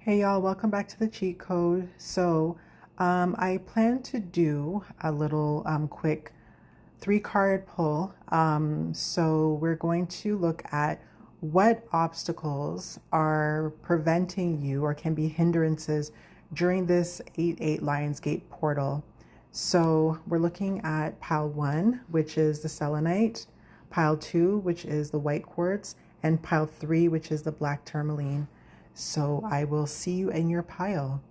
Hey y'all, welcome back to the cheat code. I plan to do a little quick 3-card pull. We're going to look at what obstacles are preventing you or can be hindrances during this 8-8 Lionsgate portal. So we're looking at pile 1, which is the selenite, pile 2, which is the white quartz, and pile 3, which is the black tourmaline. So I will see you in your pile.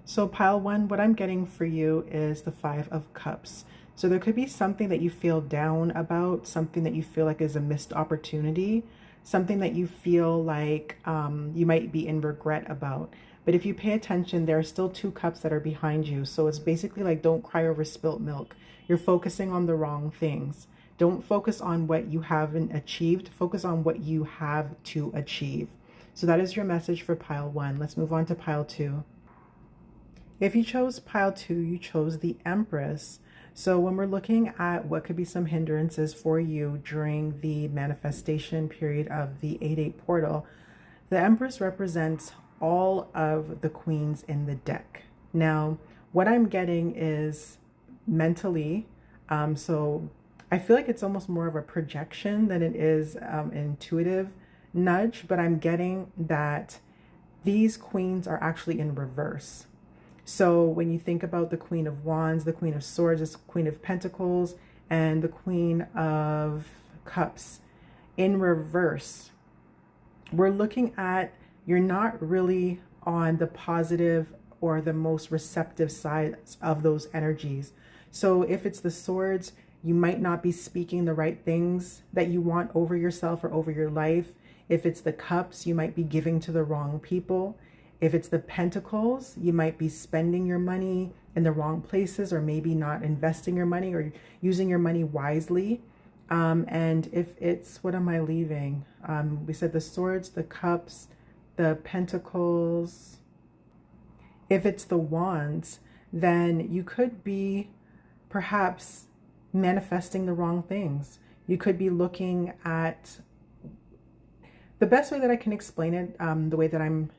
So pile 1, what I'm getting for you is the 5 of Cups. So there could be something that you feel down about, something that you feel like is a missed opportunity, something that you feel like you might be in regret about. But if you pay attention, there are still 2 cups that are behind you. So it's basically like, don't cry over spilt milk. You're focusing on the wrong things. Don't focus on what you haven't achieved. Focus on what you have to achieve. So that is your message for pile 1. Let's move on to pile 2. If you chose pile 2, you chose the Empress. So when we're looking at what could be some hindrances for you during the manifestation period of the 8-8 portal, the Empress represents all of the queens in the deck. Now, what I'm getting is mentally, so I feel like it's almost more of a projection than it is intuitive nudge, but I'm getting that these queens are actually in reverse. So when you think about the Queen of Wands, the Queen of Swords, the Queen of Pentacles, and the Queen of Cups in reverse, we're looking at you're not really on the positive or the most receptive sides of those energies. So if it's the Swords, you might not be speaking the right things that you want over yourself or over your life. If it's the Cups, you might be giving to the wrong people. If it's the Pentacles, you might be spending your money in the wrong places, or maybe not investing your money or using your money wisely. And if it's, what am I leaving? We said the Swords, the Cups, the Pentacles. If it's the Wands, then you could be perhaps manifesting the wrong things. You could be looking at, the best way that I can explain it, the way that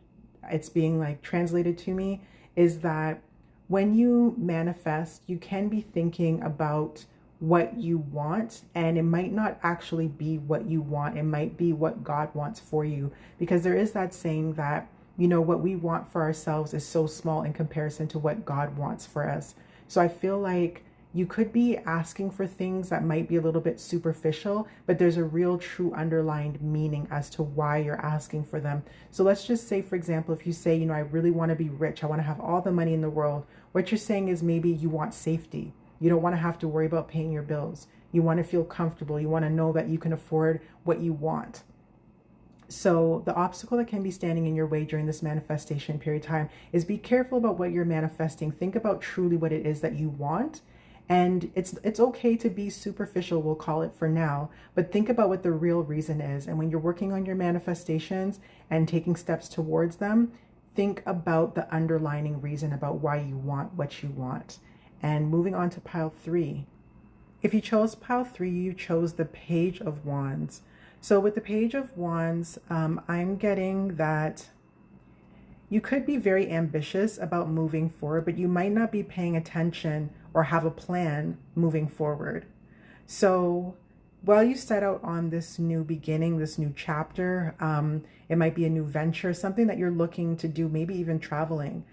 it's being like translated to me, is that when you manifest, you can be thinking about what you want, and it might not actually be what you want. It might be what God wants for you, because there is that saying that, you know, what we want for ourselves is so small in comparison to what God wants for us. So I feel like you could be asking for things that might be a little bit superficial, but there's a real true underlying meaning as to why you're asking for them. So let's just say, for example, if you say, you know, I really want to be rich, I want to have all the money in the world. What you're saying is maybe you want safety. You don't want to have to worry about paying your bills. You want to feel comfortable. You want to know that you can afford what you want. So the obstacle that can be standing in your way during this manifestation period of time is be careful about what you're manifesting. Think about truly what it is that you want. And it's okay to be superficial, we'll call it for now, but think about what the real reason is. And when you're working on your manifestations and taking steps towards them, think about the underlying reason about why you want what you want. And moving on to pile 3. If you chose pile 3, you chose the Page of Wands. So with the Page of Wands, I'm getting that you could be very ambitious about moving forward, but you might not be paying attention or have a plan moving forward. So while you set out on this new beginning, this new chapter, it might be a new venture, something that you're looking to do, maybe even traveling.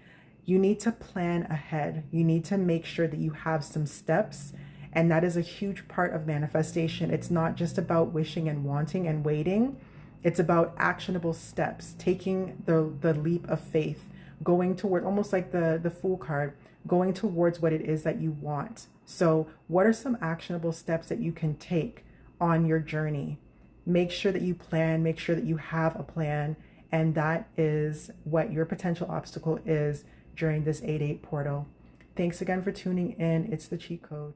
You need to plan ahead. You need to make sure that you have some steps. And that is a huge part of manifestation. It's not just about wishing and wanting and waiting. It's about actionable steps, taking the leap of faith, going toward, almost like the Fool card, going towards what it is that you want. So what are some actionable steps that you can take on your journey? Make sure that you plan, make sure that you have a plan. And that is what your potential obstacle is during this 8-8 portal. Thanks again for tuning in. It's the cheat code.